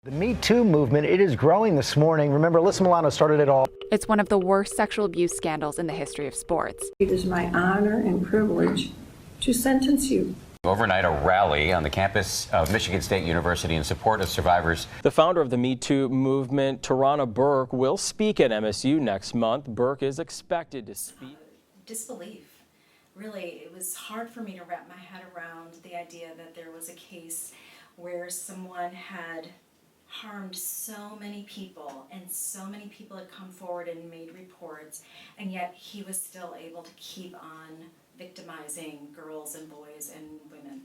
The Me Too movement, it is growing this morning. Remember, Alyssa Milano started it all. It's one of the worst sexual abuse scandals in the history of sports. It is my honor and privilege to sentence you. Overnight, a rally on the campus of Michigan State University in support of survivors. The founder of the Me Too movement, Tarana Burke, will speak at MSU next month. Burke is expected to speak. Disbelief. Really, it was hard for me to wrap my head around the idea that there was a case where someone had harmed so many people and so many people had come forward and made reports, and yet he was still able to keep on victimizing girls and boys and women.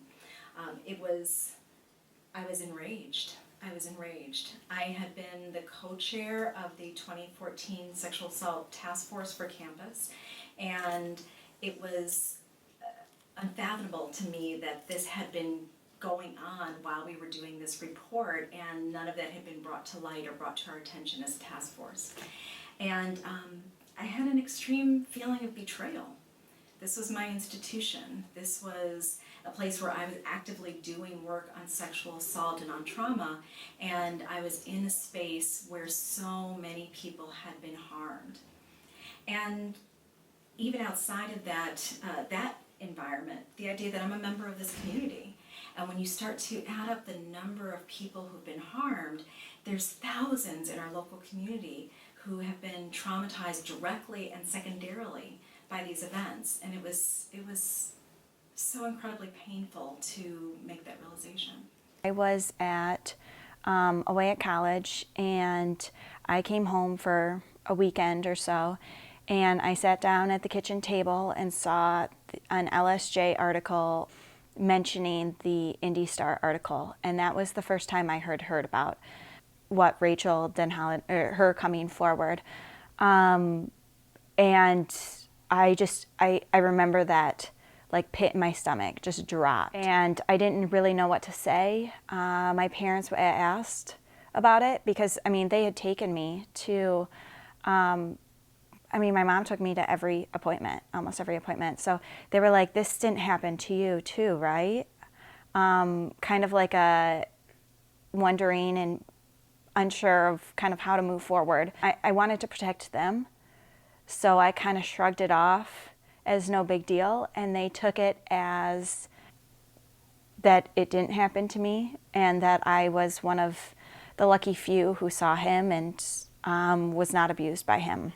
I was enraged. I had been the co-chair of the 2014 Sexual Assault Task Force for campus, and it was unfathomable to me that this had been going on while we were doing this report, and none of that had been brought to light or brought to our attention as a task force. And I had an extreme feeling of betrayal. This was my institution. This was a place where I was actively doing work on sexual assault and on trauma, and I was in a space where so many people had been harmed. And even outside of that environment, the idea that I'm a member of this community, and when you start to add up the number of people who've been harmed, there's thousands in our local community who have been traumatized directly and secondarily by these events, and it was so incredibly painful to make that realization. I was away at college, and I came home for a weekend or so, and I sat down at the kitchen table and saw an LSJ article mentioning the Indy Star article, and that was the first time I heard about what Rachel Denholland, or her coming forward, and I remember that like pit in my stomach just dropped, and I didn't really know what to say. My parents asked about it because they had taken me to. My mom took me to every appointment, almost every appointment. So they were like, this didn't happen to you too, right? Kind of like a wondering and unsure of kind of how to move forward. I wanted to protect them, so I kind of shrugged it off as no big deal, and they took it as that it didn't happen to me and that I was one of the lucky few who saw him and was not abused by him,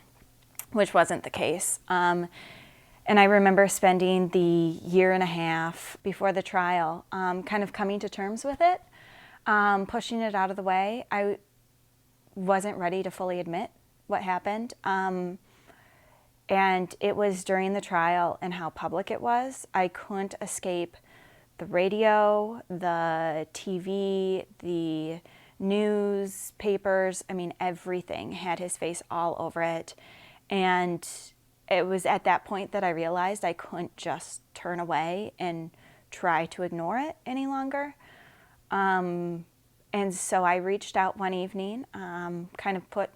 which wasn't the case. And I remember spending the year and a half before the trial kind of coming to terms with it, pushing it out of the way. I wasn't ready to fully admit what happened. And it was during the trial and how public it was. I couldn't escape the radio, the TV, the newspapers. Everything had his face all over it. And it was at that point that I realized I couldn't just turn away and try to ignore it any longer. And so I reached out one evening, kind of put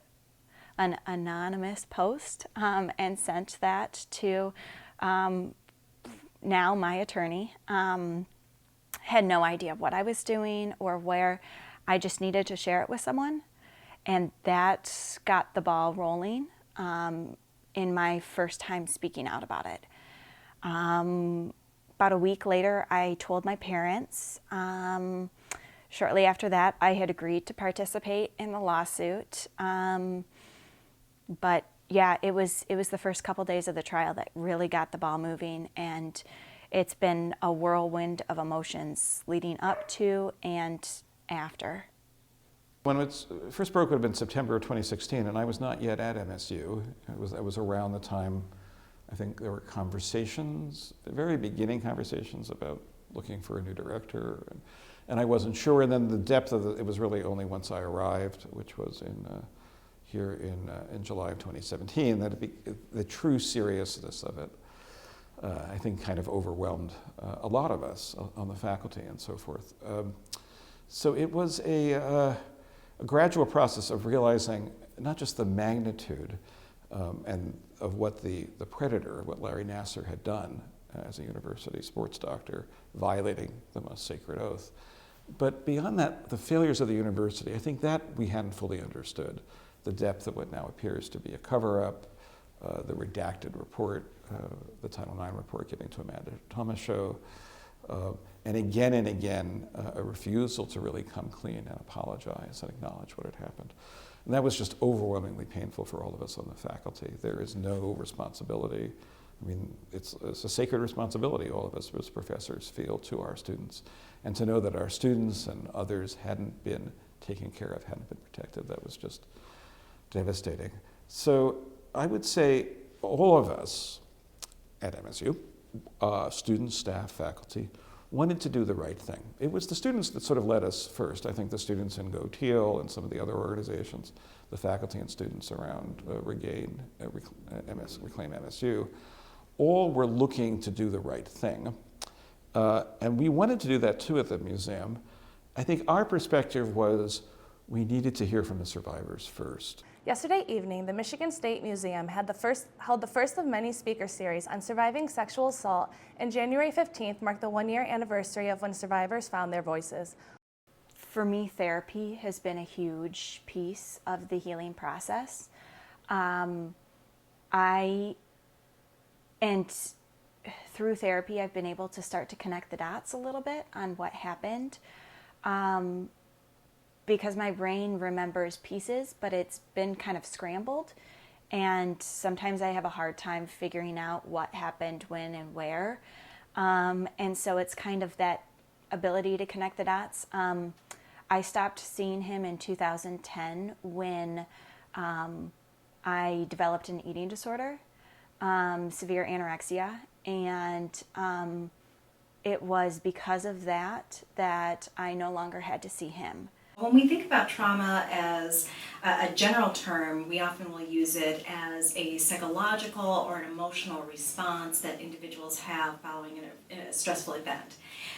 an anonymous post and sent that to now my attorney. Had no idea what I was doing or where. I just needed to share it with someone, and that got the ball rolling in my first time speaking out about it. About a week later, I told my parents. Shortly after that, I had agreed to participate in the lawsuit. But yeah, it was the first couple days of the trial that really got the ball moving, and it's been a whirlwind of emotions leading up to and after. When it first broke would have been September of 2016, and I was not yet at MSU. It was around the time, I think there were conversations, the very beginning conversations about looking for a new director, and I wasn't sure. And then the depth of it was really only once I arrived, which was here in July of 2017, that the true seriousness of it, I think, kind of overwhelmed a lot of us on the faculty and so forth. So it was a gradual process of realizing not just the magnitude and of what the predator, what Larry Nassar had done as a university sports doctor, violating the most sacred oath, But beyond that, the failures of the university, I think that we hadn't fully understood. The depth of what now appears to be a cover-up, the redacted report, the Title IX report giving to Amanda Thomas show, and again, a refusal to really come clean and apologize and acknowledge what had happened. And that was just overwhelmingly painful for all of us on the faculty. There is no responsibility. I mean, it's a sacred responsibility all of us as professors feel to our students. And to know that our students and others hadn't been taken care of, hadn't been protected, that was just devastating. So I would say all of us at MSU, students, staff, faculty, wanted to do the right thing. It was the students that sort of led us first. I think the students in Go Teal and some of the other organizations, the faculty and students around Reclaim MSU, all were looking to do the right thing. And we wanted to do that too at the museum. I think our perspective was we needed to hear from the survivors first. Yesterday evening, the Michigan State Museum held the first of many speaker series on surviving sexual assault, and January 15th marked the one-year anniversary of when survivors found their voices. For me, therapy has been a huge piece of the healing process. Through therapy, I've been able to start to connect the dots a little bit on what happened. Because my brain remembers pieces, but it's been kind of scrambled. And sometimes I have a hard time figuring out what happened, when, and where. And so it's kind of that ability to connect the dots. I stopped seeing him in 2010 when I developed an eating disorder, severe anorexia. And it was because of that I no longer had to see him. When we think about trauma as a general term, we often will use it as a psychological or an emotional response that individuals have following a stressful event.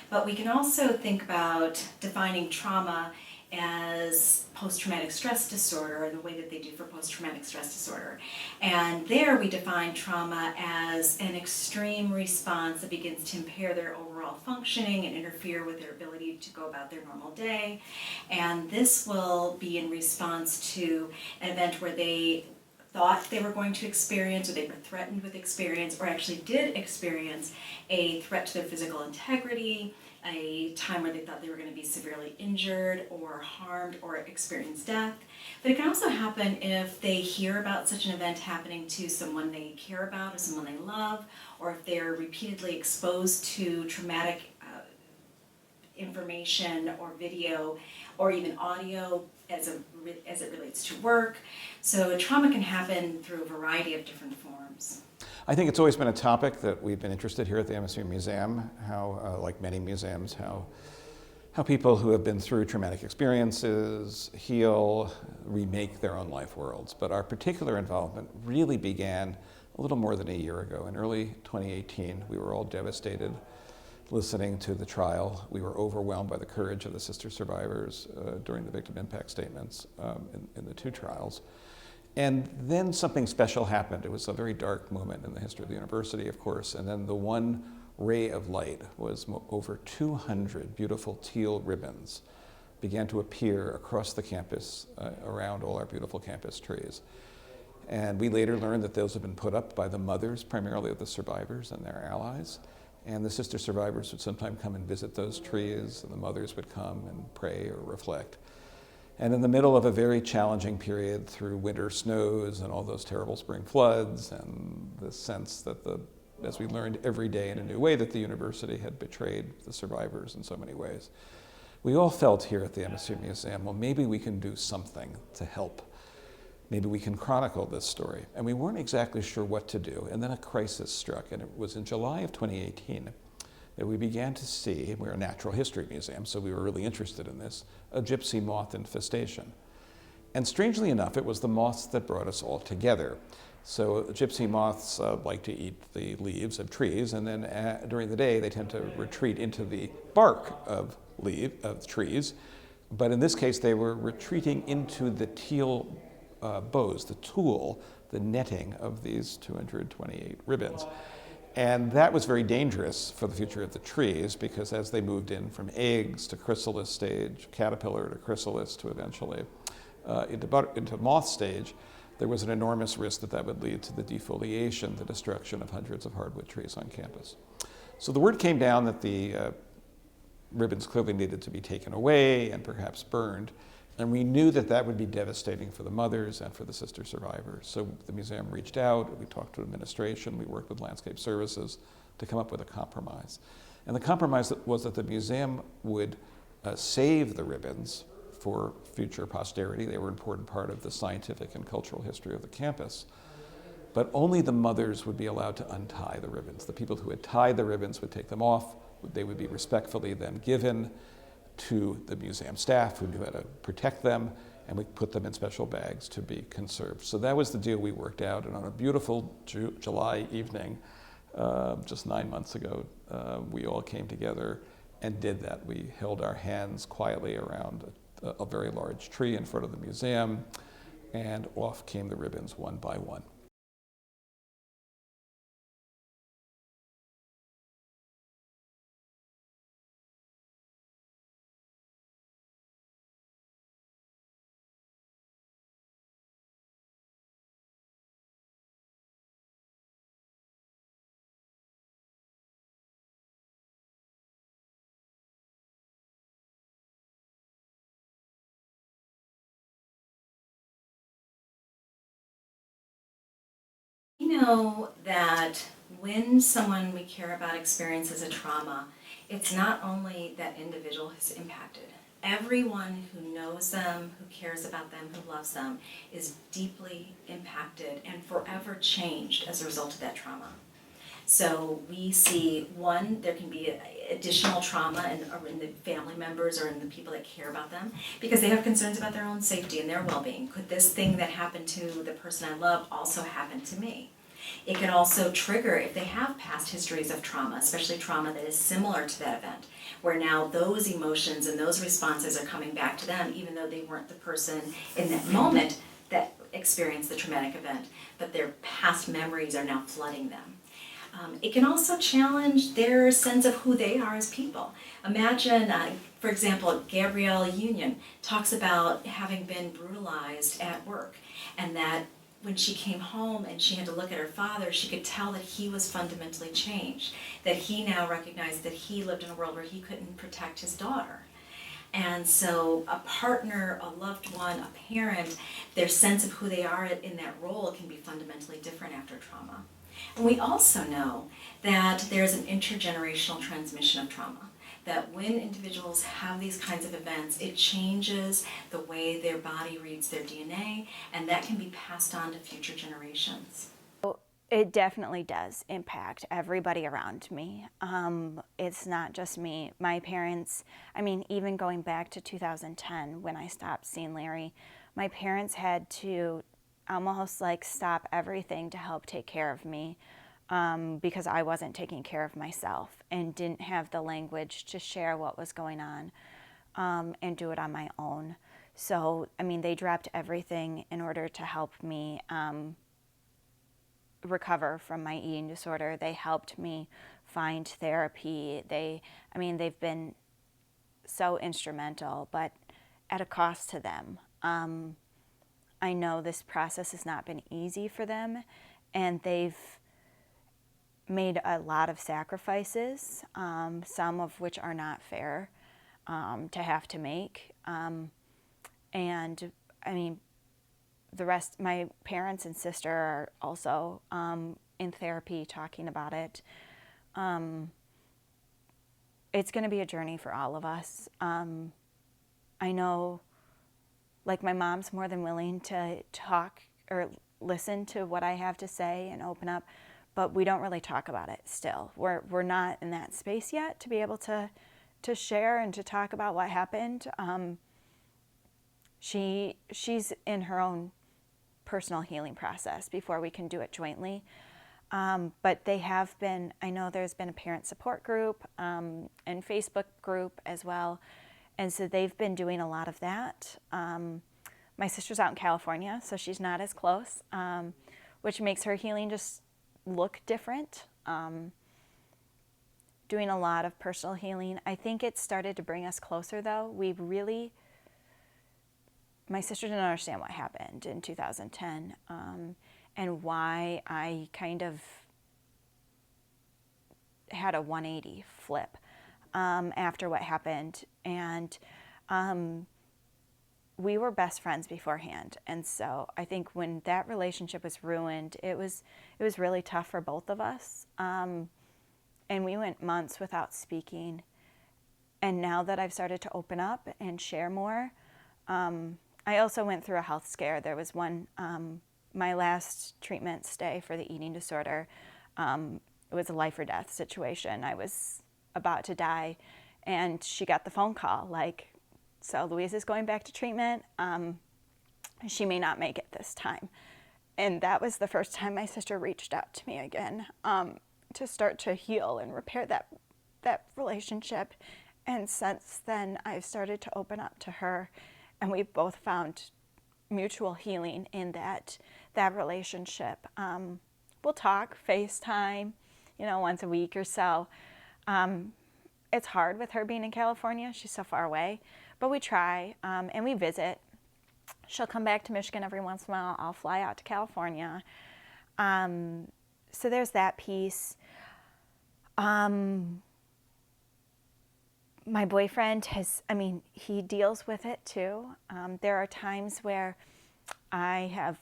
But we can also think about defining trauma as post-traumatic stress disorder, or the way that they do for post-traumatic stress disorder. And there we define trauma as an extreme response that begins to impair their overall functioning and interfere with their ability to go about their normal day. And this will be in response to an event where they thought they were going to experience, or they were threatened with experience, or actually did experience a threat to their physical integrity, a time where they thought they were going to be severely injured or harmed or experience death. But it can also happen if they hear about such an event happening to someone they care about or someone they love, or if they're repeatedly exposed to traumatic information or video or even audio as it relates to work. So trauma can happen through a variety of different forms. I think it's always been a topic that we've been interested here at the MSU Museum, how, like many museums, how people who have been through traumatic experiences heal, remake their own life worlds. But our particular involvement really began a little more than a year ago. In early 2018, we were all devastated listening to the trial. We were overwhelmed by the courage of the sister survivors during the victim impact statements in the two trials. And then something special happened. It was a very dark moment in the history of the university, of course, and then the one ray of light was over 200 beautiful teal ribbons began to appear across the campus around all our beautiful campus trees. And we later learned that those had been put up by the mothers, primarily of the survivors and their allies. And the sister survivors would sometimes come and visit those trees, and the mothers would come and pray or reflect. And in the middle of a very challenging period through winter snows and all those terrible spring floods, and the sense that as we learned every day in a new way, that the university had betrayed the survivors in so many ways, we all felt here at the MSU Museum, well, maybe we can do something to help. Maybe we can chronicle this story. And we weren't exactly sure what to do. And then a crisis struck, and it was in July of 2018 that we began to see, we're a natural history museum, so we were really interested in this, a gypsy moth infestation. And strangely enough, it was the moths that brought us all together. So gypsy moths like to eat the leaves of trees, and then during the day they tend to retreat into the bark of trees. But in this case, they were retreating into the teal bows, the tulle, the netting of these 228 ribbons. And that was very dangerous for the future of the trees, because as they moved in from eggs to chrysalis stage, caterpillar to chrysalis to eventually into moth stage, there was an enormous risk that that would lead to the defoliation, the destruction of hundreds of hardwood trees on campus. So the word came down that the ribbons clearly needed to be taken away and perhaps burned. And we knew that that would be devastating for the mothers and for the sister survivors. So the museum reached out, we talked to administration, we worked with landscape services to come up with a compromise. And the compromise was that the museum would save the ribbons for future posterity. They were an important part of the scientific and cultural history of the campus. But only the mothers would be allowed to untie the ribbons. The people who had tied the ribbons would take them off. They would be respectfully then given to the museum staff who knew how to protect them, and we put them in special bags to be conserved. So that was the deal we worked out, and on a beautiful July evening, just 9 months ago, we all came together and did that. We held our hands quietly around a very large tree in front of the museum, and off came the ribbons one by one. We know that when someone we care about experiences a trauma, it's not only that individual who's impacted. Everyone who knows them, who cares about them, who loves them, is deeply impacted and forever changed as a result of that trauma. So we see, one, there can be additional trauma in the family members or in the people that care about them because they have concerns about their own safety and their well-being. Could this thing that happened to the person I love also happen to me? It can also trigger, if they have past histories of trauma, especially trauma that is similar to that event, where now those emotions and those responses are coming back to them even though they weren't the person in that moment that experienced the traumatic event, but their past memories are now flooding them. It can also challenge their sense of who they are as people. Imagine, for example, Gabrielle Union talks about having been brutalized at work, and that when she came home and she had to look at her father, she could tell that he was fundamentally changed, that he now recognized that he lived in a world where he couldn't protect his daughter. And so a partner, a loved one, a parent, their sense of who they are in that role can be fundamentally different after trauma. And we also know that there's an intergenerational transmission of trauma, that when individuals have these kinds of events, it changes the way their body reads their DNA, and that can be passed on to future generations. It definitely does impact everybody around me. It's not just me. My parents, I mean, even going back to 2010 when I stopped seeing Larry, my parents had to almost like stop everything to help take care of me because I wasn't taking care of myself and didn't have the language to share what was going on and do it on my own. So, I mean, they dropped everything in order to help me recover from my eating disorder. They helped me find therapy. They've been so instrumental, but at a cost to them. I know this process has not been easy for them, and they've made a lot of sacrifices, some of which are not fair to have to make. And I mean, the rest, my parents and sister are also in therapy talking about it. It's going to be a journey for all of us. I know, like, my mom's more than willing to talk or listen to what I have to say and open up, but we don't really talk about it still. We're not in that space yet to be able to share and to talk about what happened. She's in her own personal healing process before we can do it jointly. But they have been, I know there's been a parent support group and Facebook group as well. And so they've been doing a lot of that. My sister's out in California, so she's not as close, which makes her healing just look different. Doing a lot of personal healing. I think it started to bring us closer, though. My sister didn't understand what happened in 2010 and why I kind of had a 180 flip after what happened. And we were best friends beforehand. And so I think when that relationship was ruined, it was really tough for both of us. And we went months without speaking. And now that I've started to open up and share more, I also went through a health scare. There was one, my last treatment stay for the eating disorder, it was a life or death situation. I was about to die, and she got the phone call, like, so Louise is going back to treatment. She may not make it this time. And that was the first time my sister reached out to me again to start to heal and repair that relationship. And since then, I've started to open up to her, and we've both found mutual healing in that relationship. We'll talk, FaceTime, once a week or so. It's hard with her being in California. She's so far away, but we try, and we visit. She'll come back to Michigan every once in a while. I'll fly out to California. So there's that piece. My boyfriend he deals with it too. There are times where I have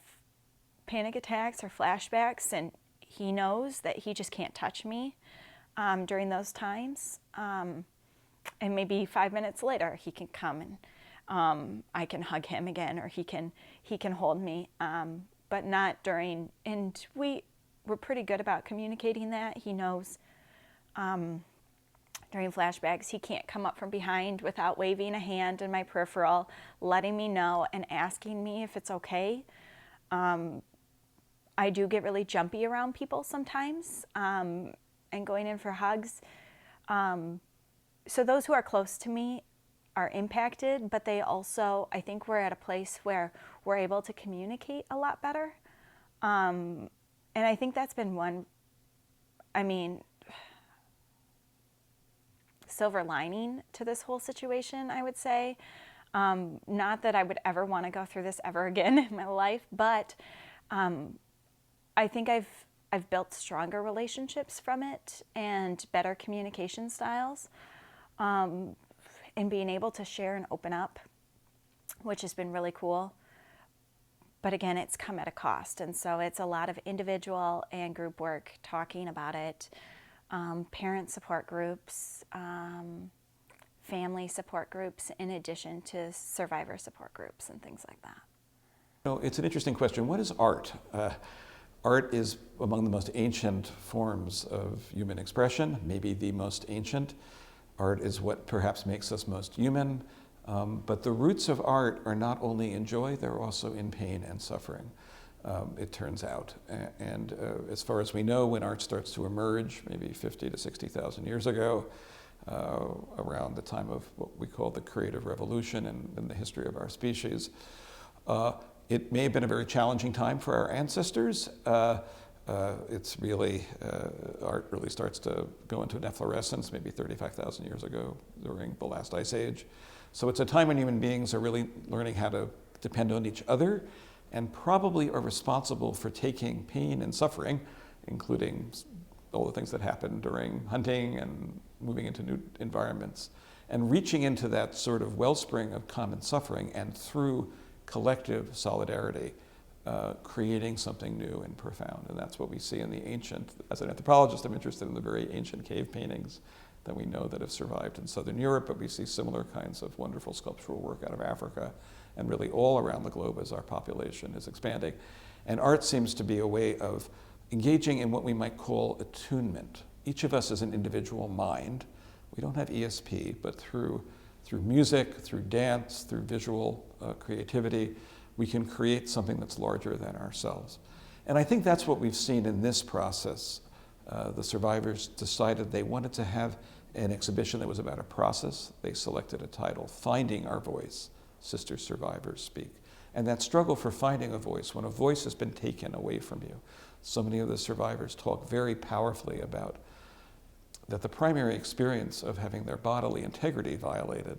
panic attacks or flashbacks, and he knows that he just can't touch me during those times. And maybe 5 minutes later, he can come and I can hug him again, or he can hold me, but not during. And we're pretty good about communicating that. He knows during flashbacks, he can't come up from behind without waving a hand in my peripheral, letting me know and asking me if it's okay. I do get really jumpy around people sometimes, and going in for hugs. So those who are close to me are impacted, but they also, I think we're at a place where we're able to communicate a lot better. And I think that's been one, silver lining to this whole situation, I would say. Not that I would ever want to go through this ever again in my life, but I think I've built stronger relationships from it and better communication styles, and being able to share and open up, which has been really cool. But again, it's come at a cost, and so it's a lot of individual and group work talking about it. Parent support groups, family support groups, in addition to survivor support groups and things like that. It's an interesting question. What is art? Art is among the most ancient forms of human expression, maybe the most ancient. Art is what perhaps makes us most human. But the roots of art are not only in joy, they're also in pain and suffering. It turns out. And as far as we know, when art starts to emerge, maybe 50 to 60,000 years ago, around the time of what we call the creative revolution in the history of our species, it may have been a very challenging time for our ancestors. It's really, art really starts to go into an efflorescence maybe 35,000 years ago during the last ice age. So it's a time when human beings are really learning how to depend on each other, and probably are responsible for taking pain and suffering, including all the things that happen during hunting and moving into new environments, and reaching into that sort of wellspring of common suffering, and through collective solidarity, creating something new and profound. And that's what we see in the ancient, as an anthropologist, I'm interested in the very ancient cave paintings that we know that have survived in Southern Europe, but we see similar kinds of wonderful sculptural work out of Africa, and really all around the globe as our population is expanding. And art seems to be a way of engaging in what we might call attunement. Each of us is an individual mind. We don't have ESP, but through music, through dance, through visual creativity, we can create something that's larger than ourselves. And I think that's what we've seen in this process. The survivors decided they wanted to have an exhibition that was about a process. They selected a title, Finding Our Voice, Sister Survivors Speak. And that struggle for finding a voice, when a voice has been taken away from you, So many of the survivors talk very powerfully about that the primary experience of having their bodily integrity violated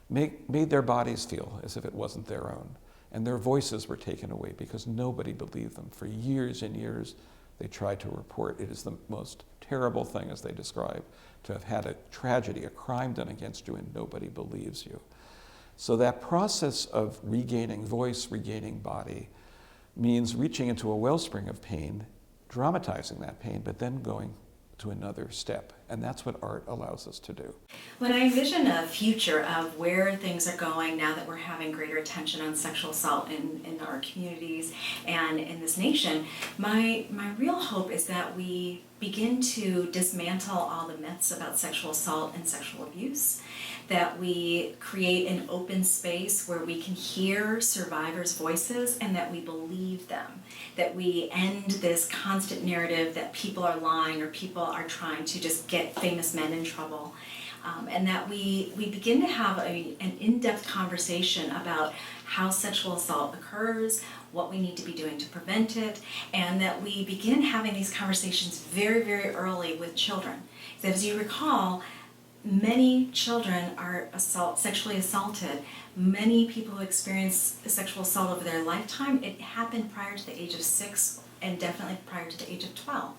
made their bodies feel as if it wasn't their own. And their voices were taken away because nobody believed them. For years and years, they tried to report. It is the most terrible thing, as they describe, to have had a tragedy, a crime done against you, and nobody believes you. So that process of regaining voice, regaining body, means reaching into a wellspring of pain, dramatizing that pain, but then going to another step. And that's what art allows us to do. When I envision a future of where things are going now that we're having greater attention on sexual assault in our communities and in this nation, my real hope is that we begin to dismantle all the myths about sexual assault and sexual abuse, that we create an open space where we can hear survivors' voices and that we believe them, that we end this constant narrative that people are lying or people are trying to just get famous men in trouble, and that we begin to have an in-depth conversation about how sexual assault occurs, what we need to be doing to prevent it, and that we begin having these conversations very, very early with children. So as you recall, many children are sexually assaulted. Many people who experience sexual assault over their lifetime, it happened prior to the age of 6 and definitely prior to the age of 12.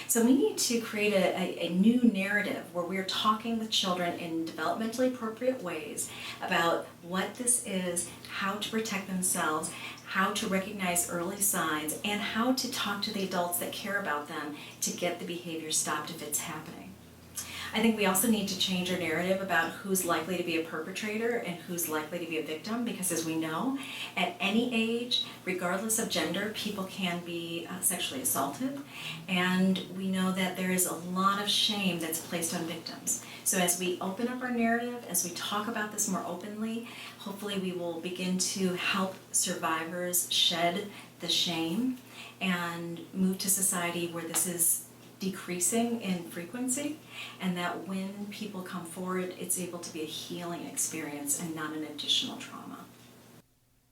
So we need to create a new narrative where we're talking with children in developmentally appropriate ways about what this is, how to protect themselves, how to recognize early signs, and how to talk to the adults that care about them to get the behavior stopped if it's happening. I think we also need to change our narrative about who's likely to be a perpetrator and who's likely to be a victim, because as we know, at any age, regardless of gender, people can be sexually assaulted, and we know that there is a lot of shame that's placed on victims. So as we open up our narrative, as we talk about this more openly, hopefully we will begin to help survivors shed the shame and move to society where this is decreasing in frequency, and that when people come forward, it's able to be a healing experience and not an additional trauma.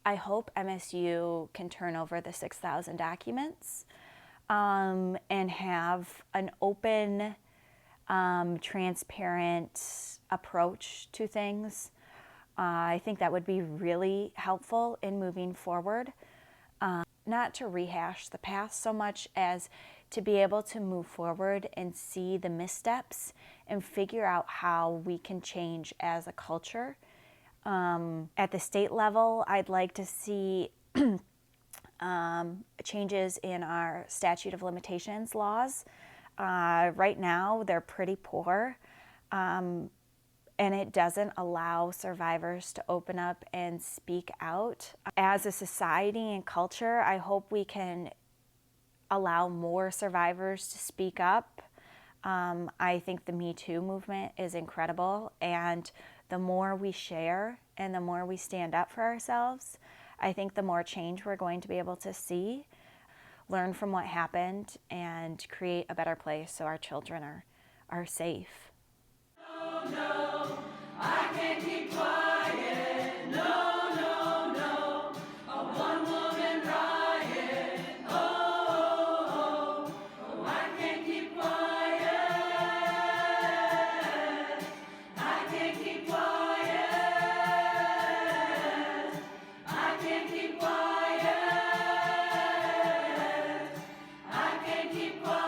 I hope MSU can turn over the 6,000 documents and have an open, transparent approach to things. I think that would be really helpful in moving forward. Not to rehash the past so much as to be able to move forward and see the missteps and figure out how we can change as a culture. At the state level, I'd like to see changes in our statute of limitations laws. Right now, they're pretty poor, and it doesn't allow survivors to open up and speak out. As a society and culture, I hope we can allow more survivors to speak up. I think the Me Too movement is incredible, and the more we share and the more we stand up for ourselves, I think the more change we're going to be able to see, learn from what happened, and create a better place so our children are safe. No, I can't keep quiet. No, no, no. A one-woman riot. Oh, I can't keep quiet. I can't keep quiet. I can't keep quiet. I can't keep quiet.